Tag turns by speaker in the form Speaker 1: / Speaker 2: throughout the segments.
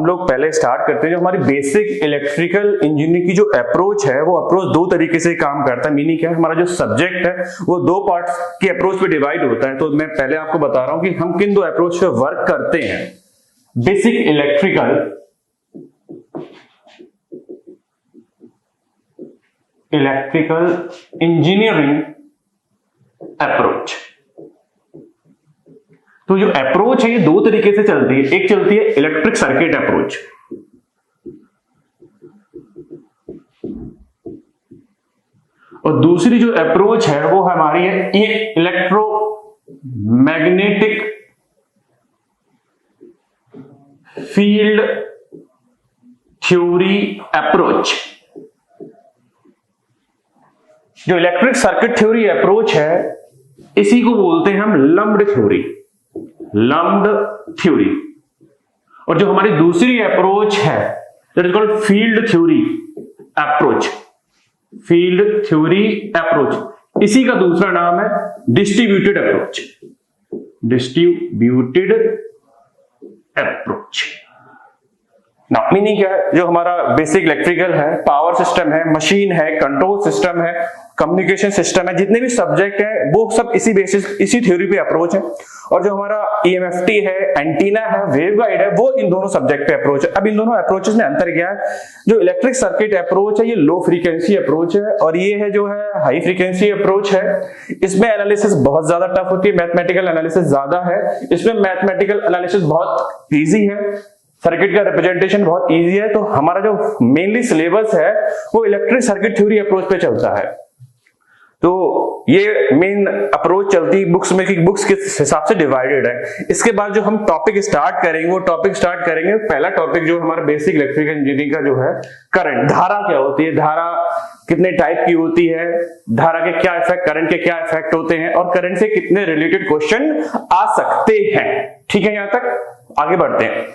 Speaker 1: लोग पहले स्टार्ट करते हैं, जो हमारी बेसिक इलेक्ट्रिकल इंजीनियरिंग की जो अप्रोच है वो अप्रोच दो तरीके से काम करता है। मीनिंग क्या है, हमारा जो सब्जेक्ट है वो दो पार्ट्स के अप्रोच पे डिवाइड होता है। तो मैं पहले आपको बता रहा हूं कि हम किन दो अप्रोच पे वर्क करते हैं। Basic electrical engineering approach. तो जो अप्रोच है ये दो तरीके से चलती है। एक चलती है इलेक्ट्रिक सर्किट अप्रोच, और दूसरी जो अप्रोच है वो हमारी है ये इलेक्ट्रोमैग्नेटिक फील्ड थ्योरी अप्रोच। जो इलेक्ट्रिक सर्किट थ्योरी अप्रोच है इसी को बोलते हैं हम लम्प्ड थ्योरी। और जो हमारी दूसरी अप्रोच है that is called field theory approach, इसी का दूसरा नाम है डिस्ट्रीब्यूटेड अप्रोच। मीनिंग क्या है, जो हमारा बेसिक इलेक्ट्रिकल है, पावर सिस्टम है, मशीन है, कंट्रोल सिस्टम है, कम्युनिकेशन सिस्टम है, जितने भी सब्जेक्ट है वो सब इसी थ्योरी पे अप्रोच है। और जो हमारा EMFT है, एंटीना है, वेवगाइड है, वो इन दोनों सब्जेक्ट पे अप्रोच है। अब इन दोनों अप्रोचेस में अंतर क्या है, जो इलेक्ट्रिक सर्किट अप्रोच है ये लो फ्रीक्वेंसी अप्रोच है, और ये है जो है हाई फ्रीक्वेंसी अप्रोच है। इसमें एनालिसिस बहुत ज्यादा टफ होती है, मैथमेटिकल एनालिसिस ज्यादा है। इसमें मैथमेटिकल एनालिसिस बहुत ईजी है, सर्किट का रिप्रेजेंटेशन बहुत इजी है। तो हमारा जो मेनली सिलेबस है वो इलेक्ट्रिक सर्किट थ्योरी अप्रोच पे चलता है। तो ये मेन अप्रोच चलती बुक्स में कि बुक्स किस हिसाब से डिवाइडेड है। इसके बाद जो हम टॉपिक स्टार्ट करेंगे वो टॉपिक स्टार्ट करेंगे, पहला टॉपिक जो हमारा बेसिक इलेक्ट्रिकल इंजीनियरिंग का जो है करंट, धारा क्या होती है, धारा कितने टाइप की होती है, धारा के क्या इफेक्ट, करंट के क्या इफेक्ट होते हैं, और करंट से कितने रिलेटेड क्वेश्चन आ सकते हैं। ठीक है, यहां तक आगे बढ़ते हैं।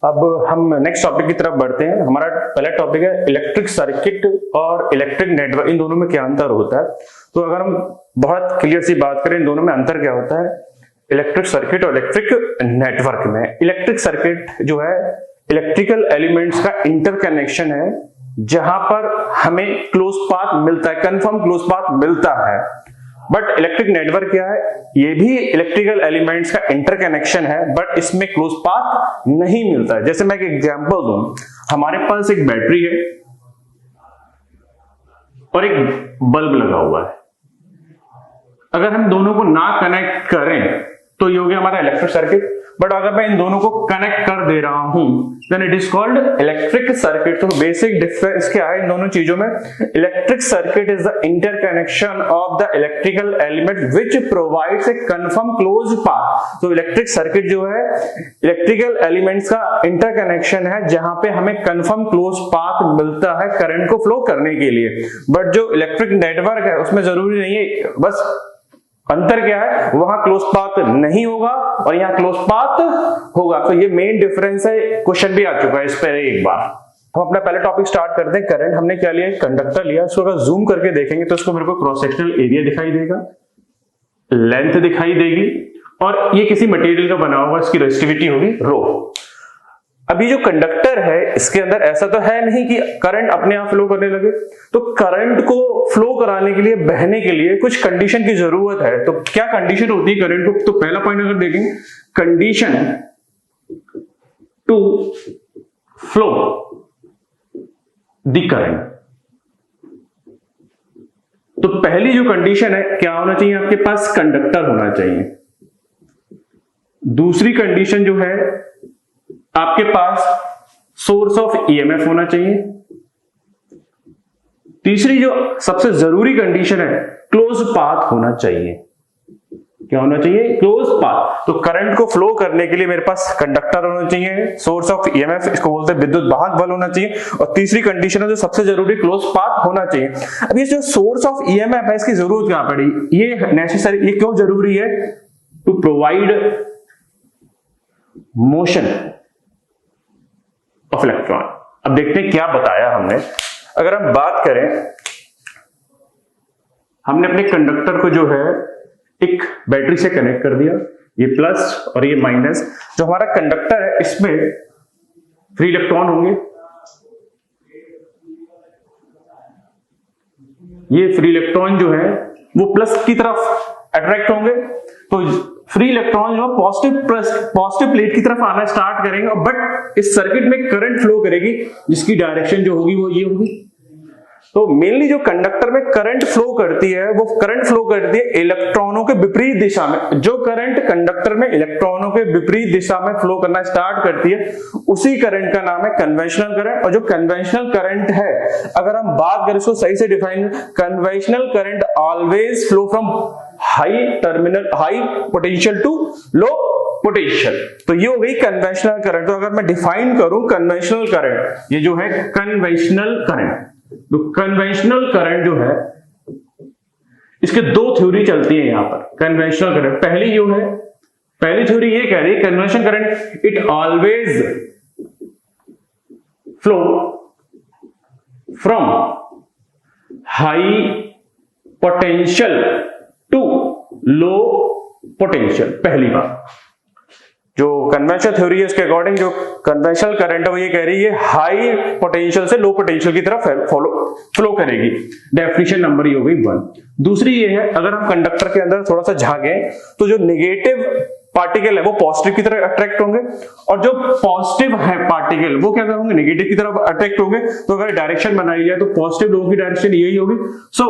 Speaker 1: अब हम नेक्स्ट टॉपिक की तरफ बढ़ते हैं। हमारा पहला टॉपिक है इलेक्ट्रिक सर्किट और इलेक्ट्रिक नेटवर्क, इन दोनों में क्या अंतर होता है। तो अगर हम बहुत क्लियर सी बात करें इन दोनों में अंतर क्या होता है इलेक्ट्रिक सर्किट और इलेक्ट्रिक नेटवर्क में। इलेक्ट्रिक सर्किट जो है इलेक्ट्रिकल एलिमेंट्स का इंटरकनेक्शन है, जहां पर हमें क्लोज पाथ मिलता है, कंफर्म क्लोज पाथ मिलता है। बट इलेक्ट्रिक नेटवर्क क्या है, ये भी इलेक्ट्रिकल एलिमेंट्स का इंटरकनेक्शन है, बट इसमें क्लोज पाथ नहीं मिलता है। जैसे मैं एक एग्जांपल दूं, हमारे पास एक बैटरी है और एक बल्ब लगा हुआ है। अगर हम दोनों को ना कनेक्ट करें तो ये हो गया हमारा इलेक्ट्रिक सर्किट। बट अगर मैं इन दोनों को कनेक्ट कर दे रहा हूं then it is called electric circuit. तो बेसिक डिफरेंस क्या है इन दोनों चीजों में, electric circuit is the interconnection of the electrical element which provides a confirm close path. तो इलेक्ट्रिक सर्किट जो है इलेक्ट्रिकल एलिमेंट्स का इंटरकनेक्शन है, जहां पे हमें कंफर्म क्लोज पाथ मिलता है करंट को फ्लो करने के लिए। बट जो इलेक्ट्रिक नेटवर्क है उसमें जरूरी नहीं है, बस अंतर क्या है, वहां क्लोज पाथ नहीं होगा और यहां क्लोज पाथ होगा। तो ये मेन डिफरेंस है, क्वेश्चन भी आ चुका है इस पर एक बार। हम अपना पहले टॉपिक स्टार्ट करते हैं। करंट हमने क्या लिया, कंडक्टर लिया। इसको अगर जूम करके देखेंगे तो इसको मेरे को क्रॉस सेक्शनल एरिया दिखाई देगा, लेंथ दिखाई देगी, और ये किसी मटेरियल का बना होगा, इसकी रेजिस्टिविटी होगी रो। अभी जो कंडक्टर है इसके अंदर ऐसा तो है नहीं कि करंट अपने आप फ्लो करने लगे। तो करंट को फ्लो कराने के लिए, बहने के लिए कुछ कंडीशन की जरूरत है। तो क्या कंडीशन होती है करंट को, तो पहला पॉइंट अगर देखेंगे, condition to flow the current. तो पहली जो कंडीशन है, क्या होना चाहिए, आपके पास कंडक्टर होना चाहिए। दूसरी कंडीशन जो है, आपके पास सोर्स ऑफ ईएमएफ होना चाहिए। तीसरी जो सबसे जरूरी कंडीशन है, क्लोज पाथ होना चाहिए। क्या होना चाहिए, क्लोज पाथ। तो करंट को फ्लो करने के लिए मेरे पास कंडक्टर होना चाहिए, सोर्स ऑफ ईएमएफ, इसको बोलते हैं विद्युत वाहक बल होना चाहिए, और तीसरी कंडीशन है जो सबसे जरूरी, क्लोज पाथ होना चाहिए। अब ये जो सोर्स ऑफ ईएमएफ है इसकी जरूरत क्या पड़ी, ये नेसेसरी, ये क्यों जरूरी है, to provide motion of electron. अब देखते हैं क्या बताया हमने। अगर हम बात करें, हमने अपने कंडक्टर को जो है एक बैटरी से कनेक्ट कर दिया, ये प्लस और ये माइनस। जो हमारा कंडक्टर है इसमें फ्री इलेक्ट्रॉन होंगे, ये फ्री इलेक्ट्रॉन जो है वो प्लस की तरफ अट्रैक्ट होंगे, तो फ्री इलेक्ट्रॉन जो पॉजिटिव प्लेट की तरफ आना स्टार्ट करेंगे, बट इस सर्किट में करंट फ्लो करेगी जिसकी डायरेक्शन जो होगी वो ये होगी। तो मेनली जो कंडक्टर में करंट फ्लो करती है वो करंट फ्लो करती है इलेक्ट्रॉनों के विपरीत दिशा में। जो करंट कंडक्टर में इलेक्ट्रॉनों के विपरीत दिशा में फ्लो करना स्टार्ट करती है उसी करंट का नाम है कन्वेंशनल करंट। और जो कन्वेंशनल करंट है, अगर हम बात करें इसको सही से define, conventional current always flow from high potential to low potential. तो ये हो गई कन्वेंशनल करंट। तो अगर मैं डिफाइन करूं कन्वेंशनल करंट, ये जो है कन्वेंशनल करंट, तो कन्वेंशनल करंट जो है इसके दो थ्योरी चलती है यहां पर कन्वेंशनल करंट। पहली थ्योरी ये कह रही है conventional current it always flow from high potential to low potential. पहली बात, जो कन्वेंशनल थ्योरी है उसके अकॉर्डिंग जो कन्वेंशनल करंट है वो ये कह रही है हाई पोटेंशियल से लो पोटेंशियल की तरफ फ्लो करेगी। डेफिनेशन नंबर ये हो गई 1। दूसरी ये है, अगर हम कंडक्टर के अंदर थोड़ा सा झांके तो जो नेगेटिव पार्टिकल है वो पॉजिटिव की तरफ अट्रैक्ट होंगे, और जो पॉजिटिव है पार्टिकल वो क्या होंगे, नेगेटिव की तरफ अट्रैक्ट होंगे। तो अगर डायरेक्शन बनाई जाए तो पॉजिटिव लोगों की डायरेक्शन यही होगी। सो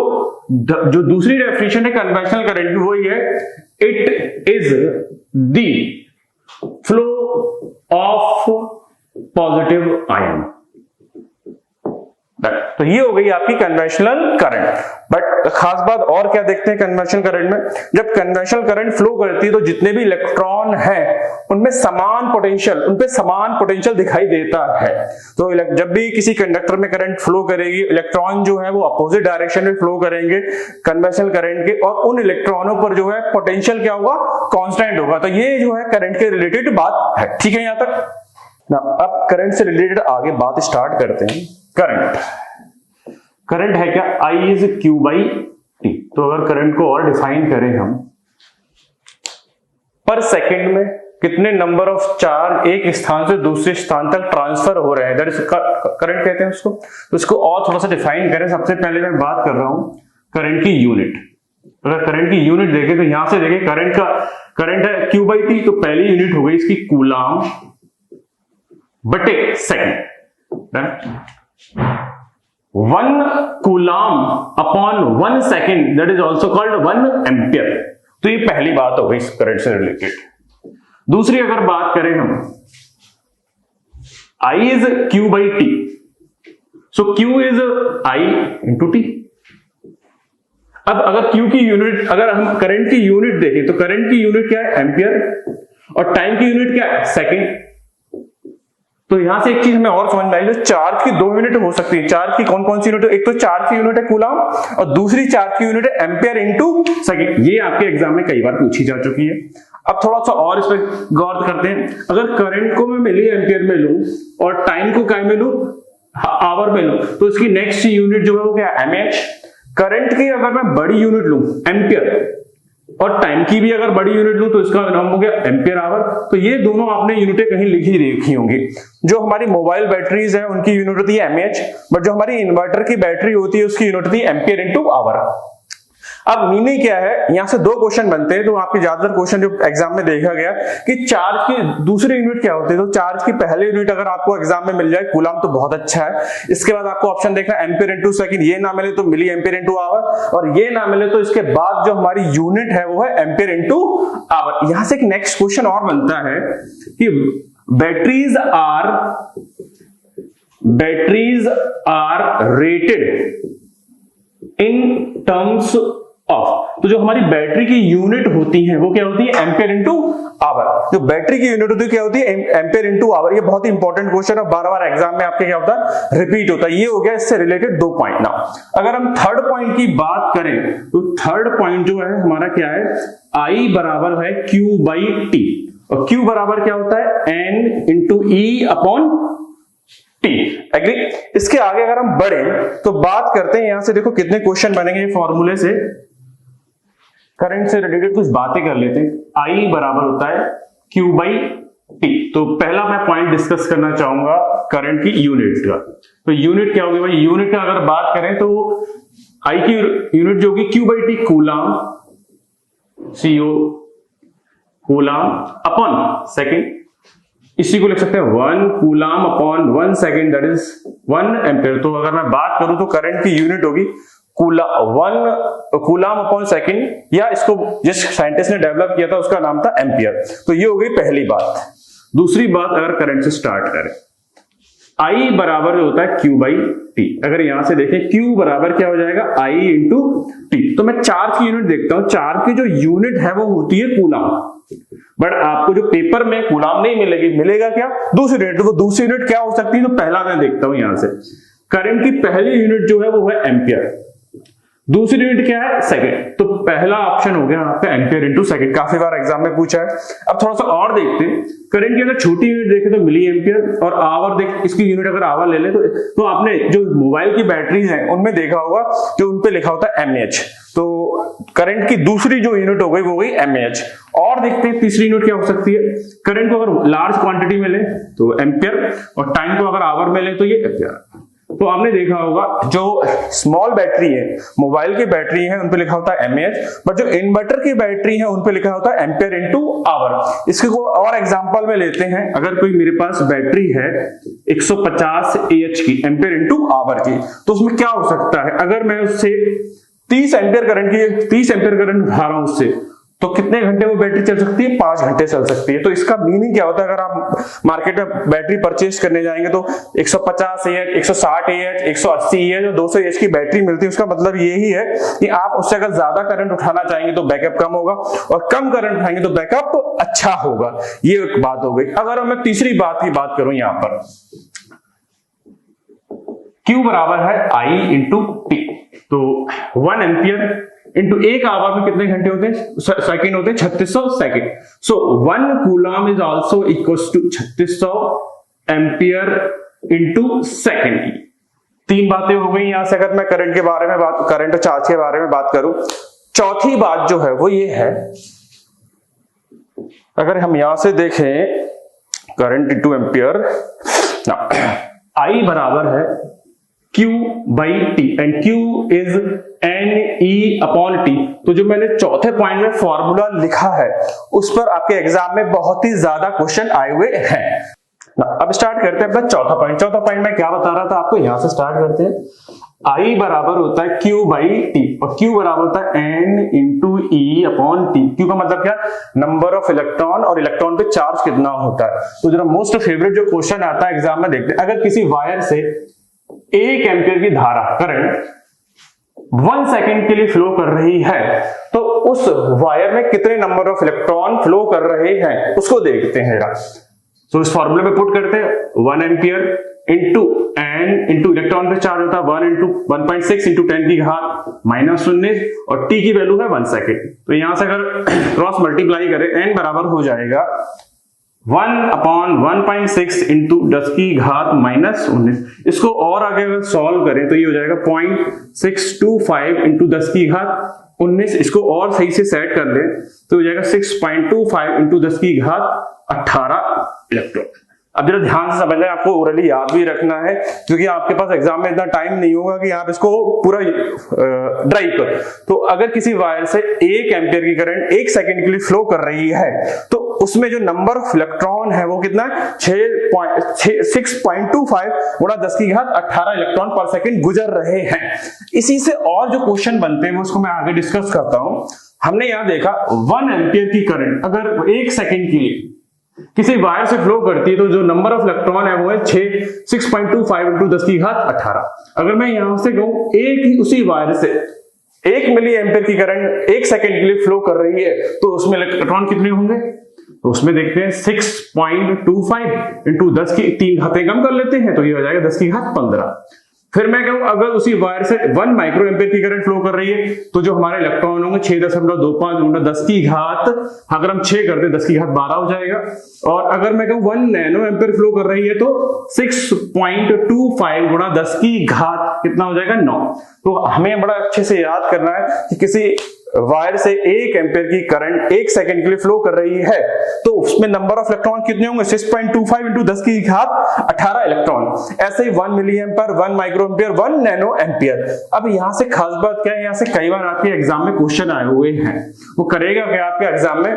Speaker 1: जो दूसरी डेफिनेशन है कन्वेंशनल करंट की वो ये है, it is the flow of positive ion. तो ये हो गई आपकी कन्वेंशनल करंट। बट खास बात और क्या देखते हैं कन्वेंशनल करंट में, जब कन्वेंशनल करंट फ्लो करती है तो जितने भी इलेक्ट्रॉन हैं उनमें समान पोटेंशियल दिखाई देता है। तो जब भी किसी कंडक्टर में करंट फ्लो करेगी, इलेक्ट्रॉन जो है वो अपोजिट डायरेक्शन में फ्लो करेंगे कन्वेंशनल करंट के, और उन इलेक्ट्रॉनों पर जो है पोटेंशियल क्या होगा, कांस्टेंट होगा। तो ये जो है करंट के रिलेटेड बात है। ठीक है यहां तक ना। अब करंट से रिलेटेड आगे बात स्टार्ट करते हैं। करंट है क्या, I is Q by T। तो अगर करंट को और डिफाइन करें हम, पर सेकंड में कितने नंबर ऑफ चार्ज एक स्थान से दूसरे स्थान तक ट्रांसफर हो रहे हैं, दैट इज करंट कहते हैं उसको। तो इसको और थोड़ा सा डिफाइन करें। सबसे पहले मैं बात कर रहा हूं करंट की यूनिट। अगर करंट की यूनिट देखें तो यहां से देखें करंट है Q बाई T, तो पहली यूनिट हो गई इसकी कूलाम बटे second. 1 coulomb upon 1 second, that is also called 1 ampere. तो ये पहली बात हो गई इस करंट से रिलेटेड। दूसरी अगर बात करें हम, I is Q by T, so Q is I into T। अब अगर Q की यूनिट, अगर हम करंट की यूनिट देखें तो करंट की यूनिट क्या है, एम्पियर, और टाइम की यूनिट क्या है, सेकेंड। तो यहां से एक चीज हमें और समझ में आई, चार्ज की 2 यूनिट हो सकती है। चार्ज की कौन कौन सी यूनिट है, एक तो चार्ज की यूनिट है कूलाम और दूसरी चार्ज की यूनिट है एम्पियर इनटू सेकंड। ये आपके एग्जाम में कई बार पूछी जा चुकी है। अब थोड़ा सा और इस पर गौर करते हैं। अगर करंट को मैं मिली एम्पियर में लूं और टाइम को क्या में लूं, आवर में लूं, तो इसकी नेक्स्ट यूनिट जो है वो क्या है, mAh। करंट की अगर मैं बड़ी यूनिट लूं एम्पियर, और टाइम की भी अगर बड़ी यूनिट लूं तो इसका नाम हो गया एम्पियर आवर। तो ये दोनों आपने यूनिटें कहीं लिखी देखी होंगी। जो हमारी मोबाइल बैटरीज है उनकी यूनिट होती है mAh, बट जो हमारी इन्वर्टर की बैटरी होती है उसकी यूनिट होती है एम्पियर इनटू आवर। अब मीनिंग क्या है, यहां से 2 क्वेश्चन बनते हैं। तो आपके ज्यादातर क्वेश्चन जो एग्जाम में देखा गया कि चार्ज की दूसरी यूनिट क्या होती है, तो चार्ज की पहली यूनिट अगर आपको एग्जाम में मिल जाए कूलाम तो बहुत अच्छा है। इसके बाद आपको ऑप्शन देखना एम्पियर इनटू सेकंड, ये ना मिले तो मिली एम्पियर इनटू आवर, और ये ना मिले तो इसके बाद जो हमारी यूनिट है वो है एम्पियर इनटू आवर। यहां से एक नेक्स्ट क्वेश्चन और बनता है कि batteries are rated in terms of. तो जो हमारी बैटरी की यूनिट होती है वो क्या होती है, एम्पियर इनटू आवर। जो बैटरी की यूनिट होती है क्या होती है, एम्पियर इनटू आवर। ये बहुत ही इंपॉर्टेंट क्वेश्चन है, बार-बार एग्जाम में आपके क्या होता है, रिपीट होता है। ये हो गया इससे रिलेटेड 2 पॉइंट। ना अगर हम थर्ड पॉइंट की बात करें तो थर्ड पॉइंट जो है हमारा क्या है, I बराबर है Q बाई T, और Q बराबर क्या होता है, N into E upon T। Agree. इसके आगे अगर हम बढ़े तो बात करते हैं, यहां से देखो कितने क्वेश्चन बनेंगे फॉर्मूले से, करंट से रिलेटेड कुछ बातें कर लेते हैं। I बराबर होता है Q बाई तो पहला मैं पॉइंट डिस्कस करना चाहूंगा करंट की यूनिट का। तो यूनिट क्या होगी भाई, यूनिट का अगर बात करें तो आई की यूनिट जो होगी Q by T coulomb, CO coulomb upon second, इसी को लिख सकते हैं 1 coulomb upon 1 second, that is 1 ampere. तो अगर मैं बात करूं तो करंट की यूनिट होगी 1 कूलाम अपॉन सेकेंड, या इसको जिस साइंटिस्ट ने डेवलप किया था उसका नाम था एम्पियर। तो ये हो गई पहली बात। दूसरी बात, अगर करंट से स्टार्ट करें, I बराबर जो होता है Q बाई टी। अगर यहां से देखें Q बराबर क्या हो जाएगा, I इंटू टी। तो मैं चार्ज की यूनिट देखता हूं, चार्ज की जो यूनिट है वो होती है कूलाम, बट आपको जो पेपर में कूलाम नहीं मिलेगी, मिलेगा क्या, दूसरी यूनिट। वो दूसरी यूनिट क्या हो सकती है, तो पहला मैं देखता हूं यहां से करंट की पहली यूनिट जो है वो है एम्पियर, दूसरी यूनिट क्या है, सेकंड। तो पहला ऑप्शन हो गया आपका एम्पियर इंटू सेकंड, काफी बार एग्जाम में पूछा है। अब थोड़ा सा और देखते हैं, करंट की अगर छोटी यूनिट देखें तो मिली एम्पियर, और आवर देख, इसकी यूनिट अगर आवर ले ले तो आपने जो मोबाइल की बैटरीज हैं उनमें देखा होगा कि उनपे लिखा होता है mAh। तो करंट की दूसरी जो यूनिट हो गई वो गई mAh। और देखते हैं तीसरी यूनिट क्या हो सकती है, करंट को अगर लार्ज क्वांटिटी में ले तो एम्पियर, और टाइम को अगर आवर में ले तो ये एम्पियर। तो आपने देखा होगा जो स्मॉल बैटरी है, मोबाइल की बैटरी है, उन पे लिखा होता है mAh, बट जो इन्वर्टर की बैटरी है उन पे लिखा होता है एम्पियर इनटू आवर। इसके को और एग्जांपल में लेते हैं, अगर कोई मेरे पास बैटरी है 150 Ah की, एम्पियर इनटू आवर की, तो उसमें क्या हो सकता है, अगर मैं उससे 30 एम्पियर करंट उठा रहा हूं उससे, तो कितने घंटे वो बैटरी चल सकती है, 5 घंटे चल सकती है। तो इसका मीनिंग क्या होता है, अगर आप मार्केट में बैटरी परचेज करने जाएंगे तो 150 Ah, 160 Ah, 180 Ah और 200 Ah की बैटरी मिलती है। उसका मतलब यही है कि आप उससे अगर ज्यादा करंट उठाना चाहेंगे तो बैकअप कम होगा, और कम करंट उठाएंगे तो बैकअप अच्छा होगा। ये एक बात हो गई। अगर मैं तीसरी बात की बात करूं, यहां पर Q बराबर है I इंटू टी। तो 1 एम्पियर इंटू 1 आवर में कितने घंटे होते हैं, सेकंड होते हैं 3600 second. So 1 coulomb is also equals to 3600 ampere into second. तीन बातें हो गई यहां से। अगर मैं करंट के बारे में करंट और चार्ज के बारे में बात करूं, चौथी बात जो है वो ये है, अगर हम यहां से देखें करंट इंटू एम्पियर, I बराबर है Q by T, and Q is NE upon T. तो जो मैंने चौथे पॉइंट में फॉर्मूला लिखा है उस पर आपके एग्जाम में बहुत ही ज्यादा क्वेश्चन आए हुए हैं। अब स्टार्ट करते हैं अपना चौथा पॉइंट। चौथा पॉइंट में क्या बता रहा था आपको, यहां से स्टार्ट करते हैं। I बराबर होता है Q बाई टी, और Q बराबर होता है N into E upon T. Q का मतलब क्या, नंबर ऑफ इलेक्ट्रॉन, और इलेक्ट्रॉन पे चार्ज कितना होता है। तो जरा मोस्ट फेवरेट जो क्वेश्चन आता है एग्जाम में, देखते हैं अगर किसी वायर से 1 एम्पियर की धारा, करंट 1 सेकेंड के लिए फ्लो कर रही है, तो उस वायर में कितने नंबर ऑफ इलेक्ट्रॉन फ्लो कर रहे हैं उसको देखते हैं। तो इस फॉर्मूले में पुट करते हैं 1 ampere into N into electron पे चार्ज होता है 1 इंटू 1.6 इंटू 10 की घात -19, और टी की वैल्यू है 1 सेकेंड। तो यहां से अगर क्रॉस मल्टीप्लाई करें, एन बराबर हो जाएगा 1 अपॉन 1.6 इंटू 10 की घात -19। इसको और आगे अगर सॉल्व करें तो ये हो जाएगा 0.625 इंटू 10 की घात 19। इसको और सही से सेट कर लें तो हो जाएगा 6.25 इंटू 10 की घात 18 इलेक्ट्रॉन। अब जरा ध्यान से समझ लें, आपको ओरली याद भी रखना है, क्योंकि आपके पास एग्जाम में इतना टाइम नहीं होगा कि आप इसको पूरा ड्राइव कर। तो अगर किसी वायर से 1 एम्पियर की करंट 1 सेकंड के लिए फ्लो कर रही है, तो उसमें जो नंबर ऑफ इलेक्ट्रॉन है वो कितना है, 6.25 गुणा 10 की घात 18 इलेक्ट्रॉन पर सेकंड गुजर रहे हैं। इसी से और जो क्वेश्चन बनते हैं वो उसको मैं आगे डिस्कस करता हूं। हमने यहां देखा 1 एम्पियर की करंट अगर 1 सेकंड के लिए किसी वायर से फ्लो करती है, तो जो नंबर ऑफ इलेक्ट्रॉन है वो है 6.25 इंटू 10 की घात 18। अगर मैं यहां से कहूं एक ही उसी वायर से 1 मिली एम्पियर की करंट 1 सेकंड के लिए फ्लो कर रही है, तो उसमें इलेक्ट्रॉन कितने होंगे, तो उसमें देखते हैं 6.25 इंटू 10 की 3 घातें कम कर लेते हैं, तो ये हो जाएगा 10 की घात 15। फिर मैं कहूं अगर उसी वायर से 1 माइक्रो एम्पियर की करंट फ्लो कर रही है, तो जो हमारे इलेक्ट्रॉन होंगे 6.25 गुणा 10 की घात, अगर हम 6 कर दें 10 की घात 12 हो जाएगा। और अगर मैं कहूं 1 नैनो एम्पियर फ्लो कर रही है, तो 6.25 गुणा 10 की घात कितना हो जाएगा 9। तो हमें बड़ा अच्छे से याद करना है कि किसी वायर से 1 एम्पियर की करंट 1 सेकंड के लिए फ्लो कर रही है तो उसमें नंबर ऑफ इलेक्ट्रॉन कितने होंगे 6.25 इंटू 10 की घात 18 इलेक्ट्रॉन। ऐसे ही 1 milli ampere, 1 micro ampere, 1 nano ampere. अब यहां से खास बात क्या है, यहां से कई बार आपके एग्जाम में क्वेश्चन आए हुए हैं। वो करेगा क्या आपके एग्जाम में,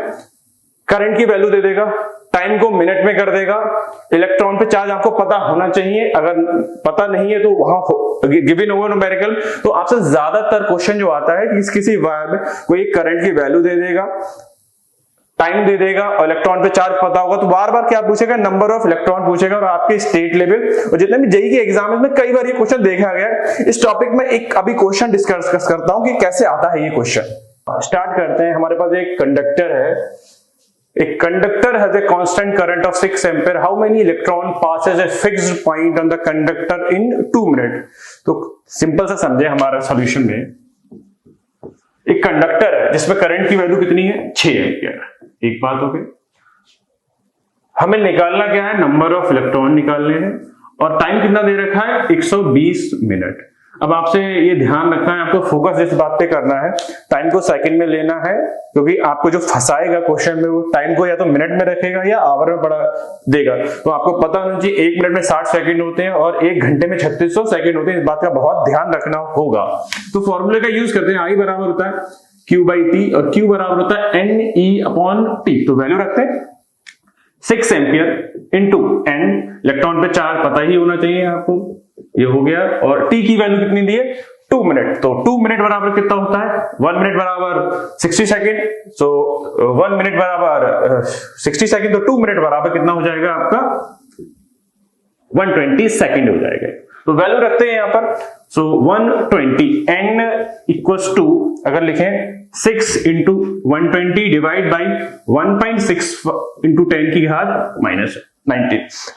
Speaker 1: करंट की वैल्यू दे देगा, टाइम को मिनट में कर देगा, इलेक्ट्रॉन पे चार्ज आपको पता होना चाहिए, अगर पता नहीं है तो वहां गिवन होगा न्यूमेरिकल। तो आपसे ज्यादातर क्वेश्चन जो आता है कि किसी वायर में कोई करंट की वैल्यू दे देगा, टाइम दे देगा और इलेक्ट्रॉन पे चार्ज पता होगा तो बार बार क्या पूछेगा, नंबर ऑफ इलेक्ट्रॉन पूछेगा और आपके स्टेट लेवल और जितने भी जेईई के एग्जाम में कई बार ये क्वेश्चन देखा गया है। इस टॉपिक में एक अभी क्वेश्चन डिस्कस करता हूं कि कैसे आता है ये क्वेश्चन। स्टार्ट करते हैं। हमारे पास एक कंडक्टर है, a conductor has a constant current of 6 ampere. How many electron passes a fixed point on the conductor in 2 minutes? तो सिंपल सा समझे हमारा सॉल्यूशन में, एक कंडक्टर है जिसमें करंट की वैल्यू कितनी है 6 एम्पियर। एक बात हो गई। हमें निकालना क्या है, नंबर ऑफ इलेक्ट्रॉन निकालने हैं और टाइम कितना दे रखा है 120 मिनट। अब आपसे ये ध्यान रखना है, आपको फोकस जिस बात पे करना है, टाइम को सेकंड में लेना है क्योंकि आपको जो फंसाएगा क्वेश्चन में वो टाइम को या तो मिनट में रखेगा या आवर में बढ़ा देगा। तो आपको पता होना चाहिए 1 मिनट में 60 सेकंड होते हैं और 1 घंटे में 3600 सेकंड होते हैं। इस बात का बहुत ध्यान रखना होगा। तो फॉर्मूले का यूज करते हैं, आई बराबर होता है Q/T और Q बराबर होता है NE/T। तो वैल्यू रखते हैं 6 एम्पियर इंटू N, इलेक्ट्रॉन पे चार्ज पता ही होना चाहिए आपको, ये हो गया। और T की वैल्यू कितनी दी है 2 मिनट। तो 2 मिनट बराबर कितना होता है, 1 मिनट बराबर 60 सेकंड। सो 1 मिनट बराबर 60 सेकंड, तो 2 मिनट बराबर कितना हो जाएगा आपका 120 सेकंड हो जाएगा। तो वैल्यू रखते हैं यहां पर। सो 120 N इक्वल्स टू, अगर लिखें 6 इंटू 120 डिवाइड बाई 1.6 इंटू 10 की घात -19।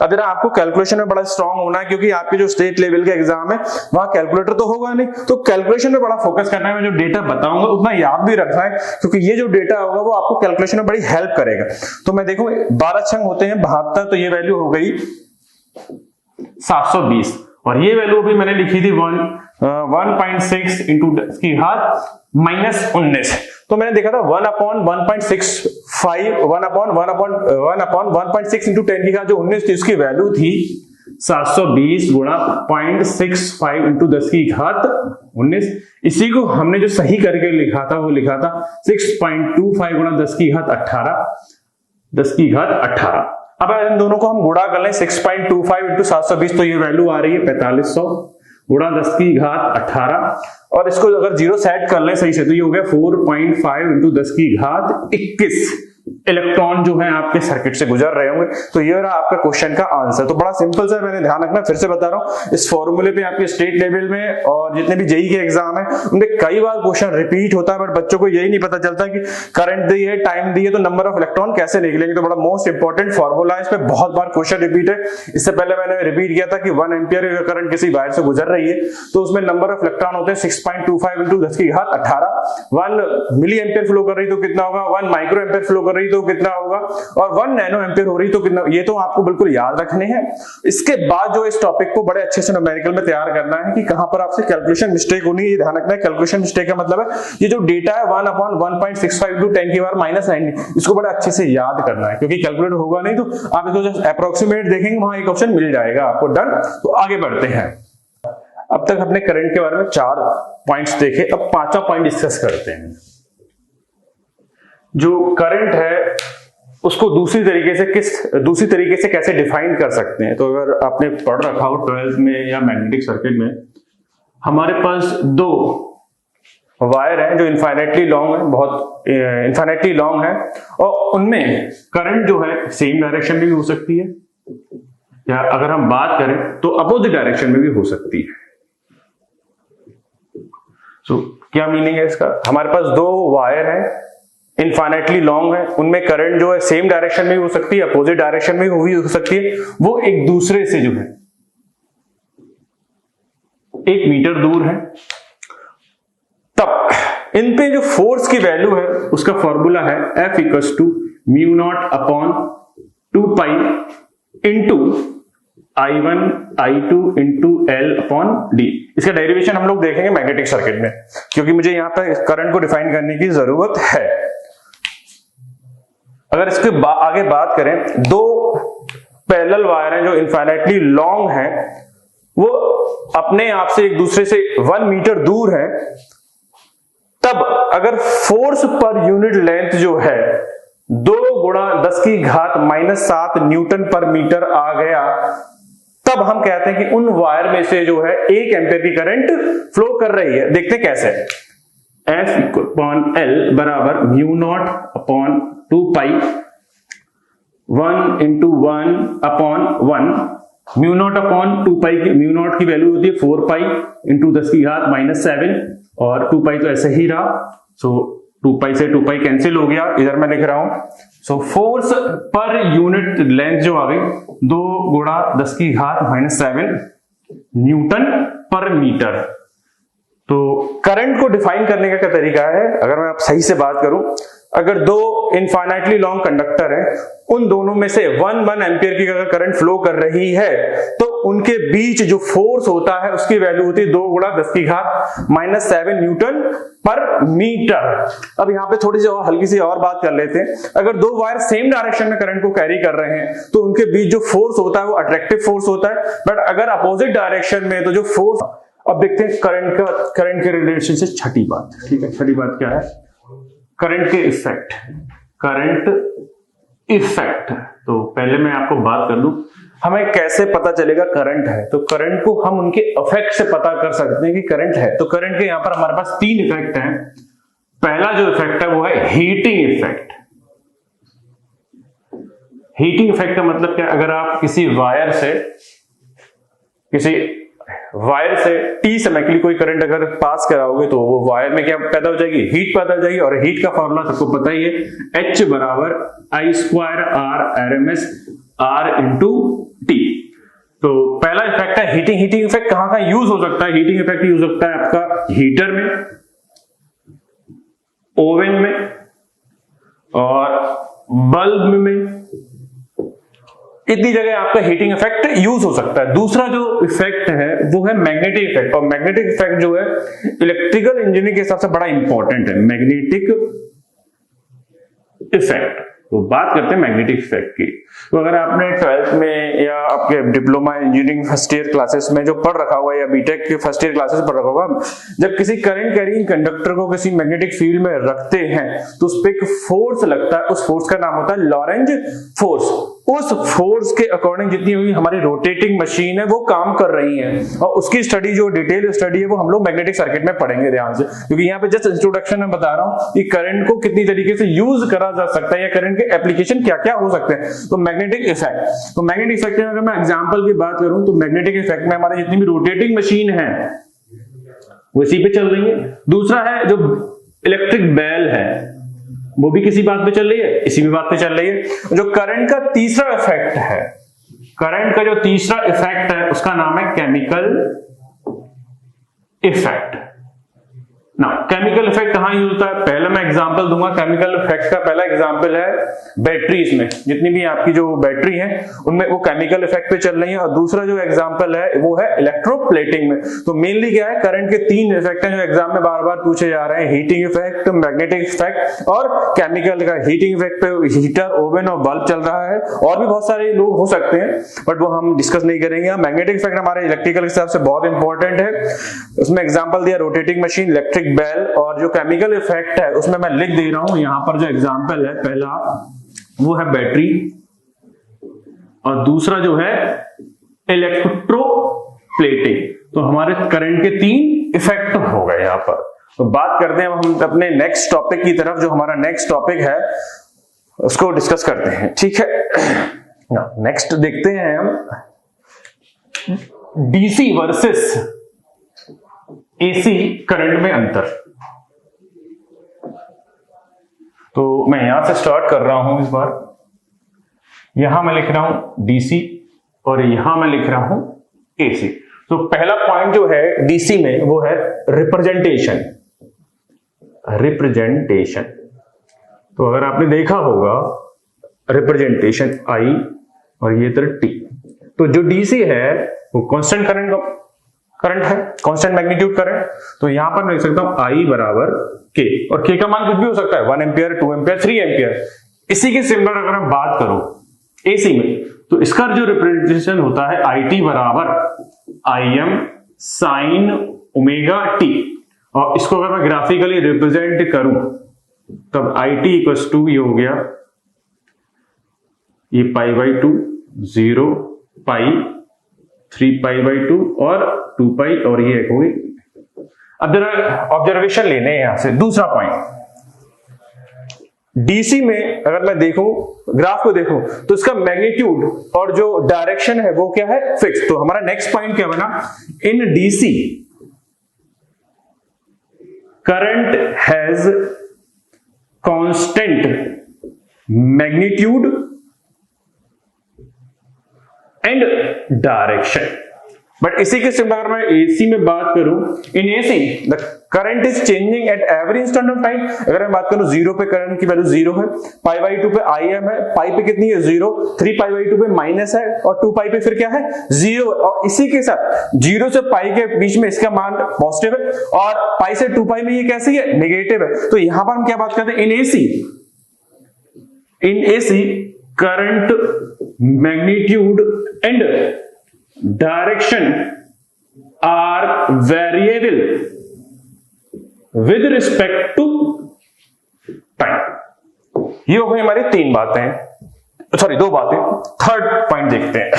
Speaker 1: अब जरा आपको कैलकुलेशन में बड़ा स्ट्रांग होना है क्योंकि आपके जो स्टेट लेवल के एग्जाम है वहां कैलकुलेटर तो होगा नहीं, तो कैलकुलेशन में बड़ा फोकस करना है। मैं जो डेटा बताऊंगा उतना याद भी रखना है क्योंकि ये जो डेटा होगा वो आपको कैलकुलेशन में बड़ी हेल्प करेगा। तो मैं देखूं 12 छंग होते हैं 72, तो ये वैल्यू हो गई 720 और ये वैल्यू भी मैंने लिखी थी 1.6 इंटू 10 की घात -19। तो मैंने देखा था 1/1.65 1/1.6 इंटू 10 की घात जो 19 थी उसकी वैल्यू थी 720 गुणा 0.65 इंटू 10 की घात 19। इसी को हमने जो सही करके लिखा था वो लिखा था 6.25 गुणा 10 की घात 18। अब इन दोनों को हम गुणा कर लें 6.25 इंटू 720 तो ये वैल्यू आ रही है 4500 गुणा 10 की घात 18 और इसको अगर 0 सेट कर लें सही से तो ये हो गया 4.5 इंटू 10 की घात 21 इलेक्ट्रॉन जो है आपके सर्किट से गुजर रहे होंगे। तो ये रहा आपका क्वेश्चन का आंसर। तो बड़ा सिंपल सा मैंने ध्यान रखना, फिर से बता रहा हूं, इस फॉर्मूले पे आपके स्टेट लेवल में और जितने भी जेईई के एग्जाम है उनमें कई बार क्वेश्चन रिपीट होता है, बट बच्चों को यही नहीं पता चलता कि करंट दी है, टाइम दी है, तो नंबर ऑफ इलेक्ट्रॉन कैसे निकलेंगे। तो बड़ा मोस्ट इंपॉर्टेंट फॉर्मूला है, इस पे बहुत बार क्वेश्चन रिपीट है। इससे पहले मैंने रिपीट किया था कि 1 एम्पियर करंट किसी वायर से गुजर रही है तो उसमें नंबर ऑफ इलेक्ट्रॉन होते हैं 6.25 इंटू 10 की घात 18। 1 मिली एम्पियर फ्लो कर रही तो कितना होगा, 1 माइक्रो एम्पियर फ्लो कर रही तो कितना होगा और 1 नैनो एम्पियर हो रही तो कितना। ये तो आपको बिल्कुल याद रखने हैं। इसके बाद जो इस टॉपिक को बड़े अच्छे से न्यूमेरिकल में तैयार करना है कि कहां पर आपसे कैलकुलेशन मिस्टेक होनी है, ये ध्यान रखना है। कैलकुलेशन मिस्टेक का मतलब है ये जो डेटा है 1/1.65 इंटू 10 की पावर -19, इसको बड़ा अच्छे से याद करना है क्योंकि कैलकुलेटर होगा नहीं तो आप इसको जस्ट अप्रोक्सीमेट देखेंगे वहां एक ऑप्शन मिल जाएगा आपको। डन। तो आगे बढ़ते हैं। अब तक हमने करंट के बारे में 4 पॉइंट्स देखे, अब 5वां पॉइंट डिस्कस करते हैं। जो करंट है उसको दूसरी तरीके से कैसे डिफाइन कर सकते हैं। तो अगर आपने पढ़ रखा हो 12th में या मैग्नेटिक सर्किट में, हमारे पास 2 वायर है जो इनफाइनाइटली लॉन्ग है, बहुत इनफाइनाइटली लॉन्ग है और उनमें करंट जो है सेम डायरेक्शन में भी हो सकती है या अगर हम बात करें तो अपोजिट डायरेक्शन में भी हो सकती है। क्या मीनिंग है इसका, हमारे पास 2 वायर है इनफाइनाइटली लॉन्ग है, उनमें करंट जो है सेम डायरेक्शन में भी हो सकती है, अपोजिट डायरेक्शन में भी हो सकती है, वो एक दूसरे से जो है 1 मीटर दूर है। तब इन पे जो फोर्स की वैल्यू है उसका फॉर्मूला है F = μ0/2 pi into I1 I2 into L upon D. इसका डेरिवेशन हम लोग देखेंगे मैग्नेटिक सर्किट में, क्योंकि मुझे यहाँ पे करंट को डिफाइन करने की जरूरत है। अगर इसके आगे बात करें, दो पैरेलल वायर हैं जो इनफाइनाइटली लॉन्ग हैं, वो अपने आप से एक दूसरे से 1 मीटर दूर है, तब अगर फोर्स पर यूनिट लेंथ जो है 2 गुणा 10 की घात -7 न्यूटन पर मीटर आ गया, तब हम कहते हैं कि उन वायर में से जो है 1 एम्पियर की करंट फ्लो कर रही है। देखते कैसे। F अपॉन L बराबर म्यू नॉट अपॉन 2 पाई 1 into 1 upon 1। Mu naught upon 2 पाई की म्यू नॉट की वैल्यू होती है 4 पाई इंटू 10 की घात -7, और 2 पाई तो ऐसे ही रहा, सो 2 पाई से 2 पाई कैंसिल हो गया, इधर मैं लिख रहा हूं। So force per unit length जो आ गई 2 गुणा 10 की घात -7 न्यूटन पर मीटर। तो करंट को डिफाइन करने का क्या तरीका है, अगर मैं आप सही से बात करूं, अगर दो इनफाइनाइटली लॉन्ग कंडक्टर है, उन दोनों में से 1 एम्पियर की अगर करंट फ्लो कर रही है, तो उनके बीच जो फोर्स होता है उसकी वैल्यू होती है 2 गुणा 10 की घात -7 न्यूटन पर मीटर। अब यहाँ पे थोड़ी सी और हल्की सी और बात कर लेते हैं। अगर दो वायर सेम डायरेक्शन में करंट को कैरी कर रहे हैं, तो उनके बीच जो फोर्स होता है वो अट्रैक्टिव फोर्स होता है, बट अगर अपोजिट डायरेक्शन में तो जो फोर्स। अब देखते हैं करंट के रिलेशन से छठी बात। ठीक है, छठी बात क्या है, करंट के इफेक्ट। करंट इफेक्ट, तो पहले मैं आपको बात कर दूं हमें कैसे पता चलेगा करंट है। तो करंट को हम उनके इफेक्ट से पता कर सकते हैं कि करंट है। तो करंट के यहां पर हमारे पास 3 इफेक्ट हैं। पहला जो इफेक्ट है वो है हीटिंग इफेक्ट। हीटिंग इफेक्ट का मतलब क्या, अगर आप किसी वायर से T समय के लिए कोई करंट अगर पास कराओगे, तो वो वायर में क्या पैदा हो जाएगी, हीट पैदा हो जाएगी। और हीट का फॉर्मूला सबको पता ही है, H बराबर I² R RMS R into T. तो पहला इफेक्ट है हीटिंग। हीटिंग इफेक्ट कहां कहां यूज हो सकता है, हीटिंग इफेक्ट यूज होता है आपका हीटर में, ओवन में और बल्ब में। इतनी जगह आपका हीटिंग इफेक्ट यूज हो सकता है। दूसरा जो इफेक्ट है वो है मैग्नेटिक इफेक्ट। और मैग्नेटिक इफेक्ट जो है इलेक्ट्रिकल इंजीनियरिंग के हिसाब से बड़ा इंपॉर्टेंट है, मैग्नेटिक इफेक्ट। तो बात करते हैं मैग्नेटिक इफेक्ट की। तो अगर आपने 12th में या आपके diploma engineering first year classes में जो पढ़ रखा हुआ है, या बीटेक के फर्स्ट ईयर क्लासेस पढ़ रखा होगा, जब किसी करंट कैरिंग कंडक्टर को किसी मैग्नेटिक फील्ड में रखते हैं तो उस पर एक फोर्स लगता है। उस फोर्स का नाम होता है लॉरेंज फोर्स। उस फोर्स के अकॉर्डिंग जितनी हुई हमारी रोटेटिंग मशीन है वो काम कर रही है, और उसकी स्टडी जो डिटेल स्टडी है वो हम लोग मैग्नेटिक सर्किट में पढ़ेंगे ध्यान से, क्योंकि यहाँ पे जस्ट इंट्रोडक्शन में बता रहा हूँ कि करंट को कितनी तरीके से यूज करा जा सकता है या करंट के एप्लीकेशन क्या क्या हो सकते हैं। तो मैग्नेटिक इफेक्ट, तो मैग्नेटिक इफेक्ट में अगर मैं एग्जांपल की बात करूं, तो मैग्नेटिक इफेक्ट में हमारे जितनी भी रोटेटिंग मशीन है वो इसी पे चल रही है। दूसरा है जो इलेक्ट्रिक बेल है, वो भी किसी बात पे चल रही है, इसी भी बात पे चल रही है। जो करंट का तीसरा इफेक्ट है, करंट का जो तीसरा इफेक्ट है उसका नाम है केमिकल इफेक्ट। ना केमिकल इफेक्ट कहां यूज होता है, पहले मैं एग्जांपल दूंगा। केमिकल इफेक्ट का पहला एग्जांपल है बैटरीज में, जितनी भी आपकी जो बैटरी है उनमें वो केमिकल इफेक्ट पे चल रही है। और दूसरा जो एग्जांपल है वो है इलेक्ट्रोप्लेटिंग में। तो मेनली क्या है, करंट के 3 इफेक्ट हैं जो एग्जाम में बार बार पूछे जा रहे हैं, हीटिंग इफेक्ट, मैग्नेटिक इफेक्ट और केमिकल का। हीटिंग इफेक्ट पे हीटर, ओवन और बल्ब चल रहा है, और भी बहुत सारे लोग हो सकते हैं बट वो हम डिस्कस नहीं करेंगे। मैग्नेटिक इफेक्ट हमारे इलेक्ट्रिकल के हिसाब से बहुत इंपॉर्टेंट है। उसमें एग्जाम्पल दिया रोटेटिंग मशीन, इलेक्ट्रिक बेल, और जो केमिकल इफेक्ट है उसमें मैं लिख दे रहा हूं यहां पर। जो एग्जांपल है पहला वो है बैटरी, और दूसरा जो है इलेक्ट्रोप्लेटिंग। तो हमारे करंट के 3 इफेक्ट हो गए यहां पर। तो बात करते हैं हम अपने नेक्स्ट टॉपिक की तरफ। जो हमारा नेक्स्ट टॉपिक है उसको डिस्कस करते हैं, ठीक है। नेक्स्ट देखते हैं हम डीसी वर्सेस एसी करंट में अंतर। तो मैं यहां से स्टार्ट कर रहा हूं इस बार। यहां मैं लिख रहा हूं डीसी और यहां मैं लिख रहा हूं एसी। तो पहला पॉइंट जो है डीसी में वो है रिप्रेजेंटेशन। रिप्रेजेंटेशन, तो अगर आपने देखा होगा रिप्रेजेंटेशन आई और ये तरह टी। तो जो डीसी है वो कांस्टेंट करंट है, कांस्टेंट मैग्नीट्यूड करंट। तो यहां पर मैं लिख सकता हूं I बराबर K, और K का मान कुछ भी हो सकता है, 1 एम्पियर, 2 एम्पियर, 3 एम्पियर। इसी के सिमिलर अगर हम बात करूं AC में, तो इसका जो रिप्रेजेंटेशन होता है IT बराबर Im साइन ओमेगा टी, और इसको अगर मैं ग्राफिकली रिप्रेजेंट करूं तब IT इक्वल्स टू ये हो गया, ये pi by 2, 0 pi, 3 pi by 2 और 2 पाई, और ये एक हुई। अब जरा ऑब्जर्वेशन लेने हैं यहां से। दूसरा पॉइंट, डीसी में अगर मैं देखूं, ग्राफ को देखूं, तो इसका मैग्नीट्यूड और जो डायरेक्शन है वो क्या है, फिक्स। तो हमारा नेक्स्ट पॉइंट क्या बना, in DC current has constant magnitude and direction. But इसी के सिमिलर अगर मैं एसी में बात करूं, in AC the current is changing at every instant of time. अगर मैं बात करूं 0 पे करंट की वैल्यू 0 है, पाई बाई 2 पे IM है, पाई पे कितनी है 0, 3 पाई बाई 2 पे माइनस है, और 2 पाई पे फिर क्या है 0। और इसी के साथ 0 से पाई के बीच में इसका मान पॉजिटिव है, और पाई से 2 पाई में ये कैसी है, नेगेटिव है। तो यहां पर हम क्या बात करते हैं, in AC current magnitude and direction are variable with respect to time. ये हो गई हमारी 3 बातें, सॉरी 2 बातें। थर्ड पॉइंट देखते हैं।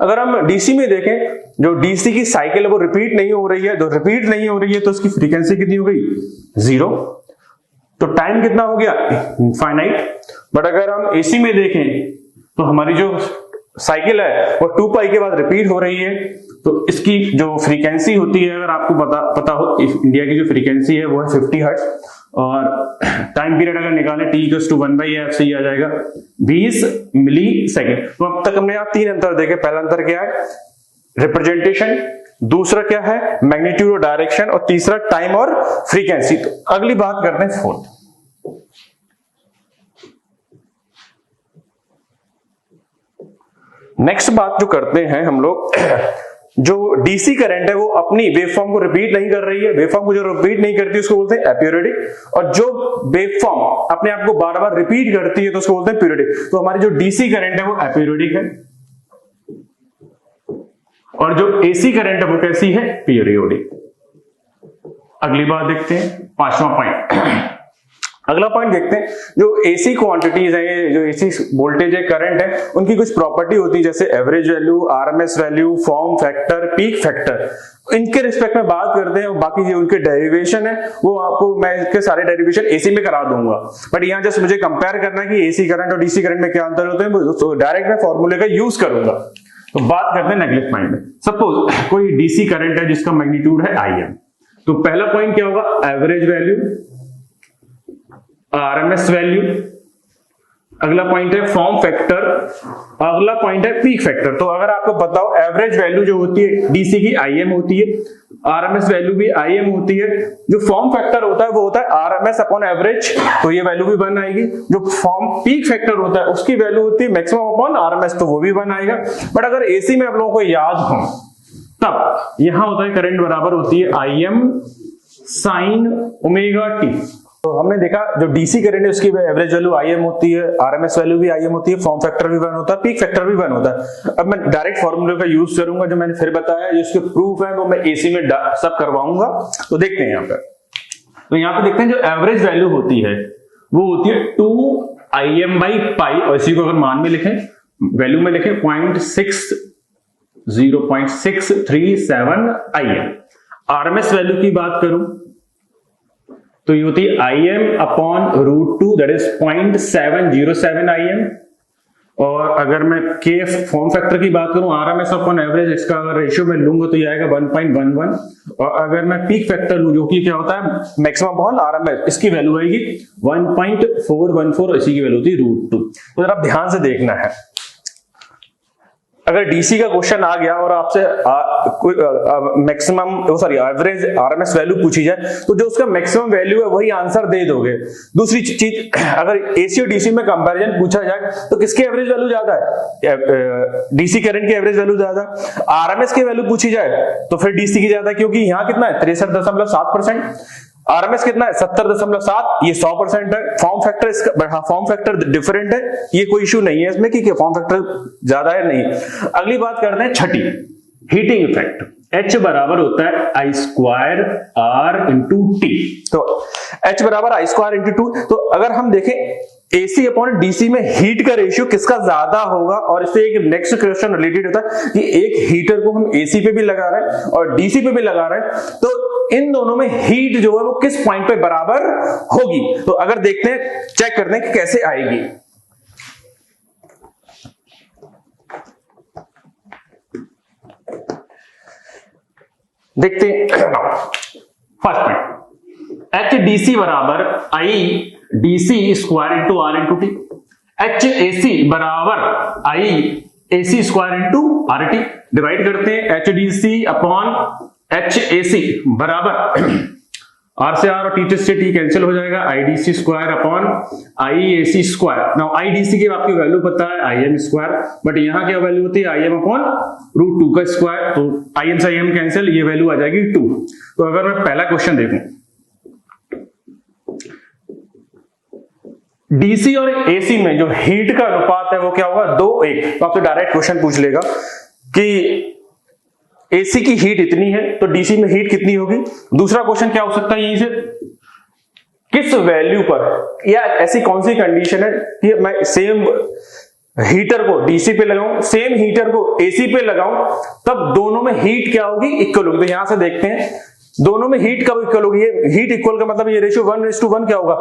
Speaker 1: अगर हम डीसी में देखें, जो डीसी की साइकिल है वो रिपीट नहीं हो रही है, जो रिपीट नहीं हो रही है तो उसकी फ्रीक्वेंसी कितनी हो गई, 0। तो टाइम कितना हो गया, इनफाइनाइट। बट अगर हम एसी में देखें तो हमारी जो साइकिल है वो 2 पाई के बाद रिपीट हो रही है, तो इसकी जो फ्रीक्वेंसी होती है, अगर आपको पता हो, इंडिया की जो फ्रीक्वेंसी है वो है 50 हर्ट्ज, और टाइम पीरियड अगर निकालें t = 1/f से ही आ जाएगा 20 मिली सेकेंड। तो अब तक हमने यहाँ 3 अंतर देखे। पहला अंतर क्या है, रिप्रेजेंटेशन, दूसरा क्या है मैग्नीट्यूड और डायरेक्शन, और तीसरा टाइम और फ्रीक्वेंसी। तो अगली बात करते हैं फोर्थ। नेक्स्ट बात जो करते हैं हम लोग, जो डीसी करंट है वो अपनी वेवफॉर्म को रिपीट नहीं कर रही है। वेवफॉर्म को जो रिपीट नहीं करती उसको बोलते हैं एपियोडिक, और जो वेवफॉर्म अपने आप को बार बार रिपीट करती है तो उसको बोलते हैं पीरियोडिक। तो हमारी जो डीसी करंट है वो एपियोडिक है, और जो एसी करंट है वो कैसी है, पीरियोडिक। अगली बात देखते हैं, 5वां पॉइंट। अगला पॉइंट देखते हैं, जो एसी क्वांटिटीज है, जो एसी वोल्टेज है, करंट है, उनकी कुछ प्रॉपर्टी होती है, जैसे average value, RMS value, form factor, peak factor. इनके रिस्पेक्ट में बात करते हैं। बाकी जो उनके डेरिवेशन है वो आपको मैं इसके सारे डेरिवेशन एसी में करा दूंगा, बट यहाँ जस्ट मुझे कंपेयर करना है कि एसी करंट और डीसी करंट में क्या अंतर होते हैं, तो डायरेक्ट मैं फॉर्मूले का यूज करूंगा। तो बात करते हैं नेगलेक्ट पॉइंट में। सपोज कोई डीसी करंट है जिसका मैग्नीट्यूड है IM, तो पहला पॉइंट क्या होगा, एवरेज वैल्यू, आरएमएस वैल्यू। अगला पॉइंट है फॉर्म फैक्टर, अगला पॉइंट है पीक फैक्टर। तो अगर आपको पता हो, एवरेज वैल्यू जो होती है डीसी की IM होती है, आरएमएस वैल्यू भी IM होती है, जो फॉर्म फैक्टर होता है वो होता है आरएमएस अपॉन एवरेज, तो ये वैल्यू भी 1 आएगी। जो फॉर्म पीक फैक्टर होता है उसकी वैल्यू होती है मैक्सिमम अपॉन आरएमएस, तो वो भी 1 आएगा। बट अगर एसी में आप लोगों को याद हो, तब यहां होता है करंट बराबर होती है IM साइन ओमेगा टी। तो हमने देखा जो डीसी करंट है उसकी एवरेज वैल्यू IM होती है, आरएमएस वैल्यू भी IM होती है, फॉर्म फैक्टर भी 1 होता है, पीक फैक्टर भी 1 होता है। अब मैं डायरेक्ट फॉर्मूले का यूज करूंगा, जो मैंने फिर बताया, जिसके प्रूफ है वो मैं एसी में सब करवाऊंगा। तो देखते हैं यहाँ पर, तो यहाँ पे देखते हैं जो एवरेज वैल्यू होती है वो होती है 2IM/पाई, और इसी को अगर मान में लिखें, वैल्यू में लिखें 0.637 IM। आरएमएस वैल्यू की बात करूं तो ये होती है IM upon √2, that is 0.707 IM। और अगर मैं के फॉर्म फैक्टर की बात करूं, आरएमएस अपॉन एवरेज, इसका अगर रेशियो में लूंगा तो ये आएगा 1.11। और अगर मैं पीक फैक्टर लूं, जो कि क्या होता है मैक्सिमम अपॉन आरएमएस, इसकी वैल्यू आएगी 1.414, इसी की वैल्यू होती है √2। तो जरा ध्यान से देखना है। अगर डीसी का क्वेश्चन आ गया और आपसे maximum sorry average RMS value पूछी जाए तो जो उसका मैक्सिमम वैल्यू है वही आंसर दे दोगे। दूसरी चीज, अगर एसी और डीसी में कंपैरिजन पूछा जाए तो किसकी एवरेज वैल्यू ज्यादा है? डीसी करंट की एवरेज वैल्यू ज्यादा। आरएमएस की वैल्यू पूछी जाए तो फिर डीसी की ज्यादा, क्योंकि यहाँ कितना है 63.7%, आरएमएस कितना है 70.7, ये 100% है। फॉर्म फैक्टर इसका फॉर्म फैक्टर डिफरेंट है, ये कोई इशू नहीं है इसमें कि फॉर्म फैक्टर ज्यादा है नहीं। अगली बात करते हैं छठी, हीटिंग इफेक्ट। H बराबर होता है I square R into T. तो H बराबर I स्क्वायर इंटू टू। तो अगर हम देखें AC अपॉन DC में हीट का रेशियो किसका ज्यादा होगा, और इससे एक नेक्स्ट क्वेश्चन रिलेटेड होता है कि एक हीटर को हम AC पे भी लगा रहे हैं और DC पे भी लगा रहे हैं, तो इन दोनों में हीट जो है वो किस पॉइंट पे बराबर होगी। तो अगर देखते हैं, चेक करते हैं कि कैसे आएगी। देखते हैं first point, H D C बराबर I D C square into R into T. H A C बराबर I A C square into R T. Divide करते हैं, H D C upon H A C बराबर R से are और T से T cancel हो जाएगा, I D C square upon I A C square. Now I D C की आपकी वैल्यू पता है आई एम स्क्वायर, बट यहां क्या वैल्यू होती है I M upon root two का स्क्वायर, तो आई एम से आई एम कैंसिल, ये वैल्यू आ जाएगी 2। तो अगर मैं पहला क्वेश्चन देखूं, डीसी और एसी में जो हीट का अनुपात है वो क्या होगा 2:1। तो आपसे डायरेक्ट क्वेश्चन पूछ लेगा कि एसी की हीट इतनी है तो डीसी में हीट कितनी होगी। दूसरा क्वेश्चन क्या हो सकता है यहीं से, किस वैल्यू पर या ऐसी कौन सी कंडीशन है कि मैं सेम हीटर को डीसी पे लगाऊं, सेम हीटर को एसी पे लगाऊं, तब दोनों में हीट क्या होगी, इक्वल होगी। तो यहां से देखते हैं दोनों में हीट कब इक्वल होगी। ये हीट इक्वल का मतलब ये रेशियो 1:1 क्या होगा,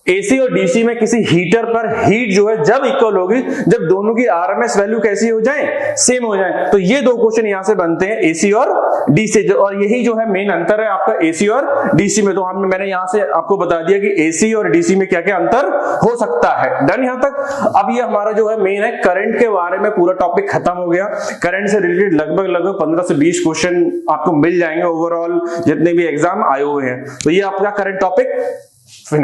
Speaker 1: एसी और डीसी में किसी हीटर पर हीट जो है जब इक्वल होगी जब दोनों की आरएमएस वैल्यू कैसी हो जाए, सेम हो जाए। तो ये दो क्वेश्चन यहां से बनते हैं एसी और डीसी, और यही जो है मेन अंतर है आपका एसी और डीसी में। तो मैंने यहां से आपको बता दिया कि एसी और डीसी में क्या क्या अंतर हो सकता है। डन यहां तक। अब ये हमारा जो है मेन है करंट के बारे में पूरा टॉपिक खत्म हो गया। करंट से रिलेटेड लगभग 15 से 20 क्वेश्चन आपको मिल जाएंगे ओवरऑल जितने भी एग्जाम आए हुए हैं। तो ये आपका करंट टॉपिक फिनिश।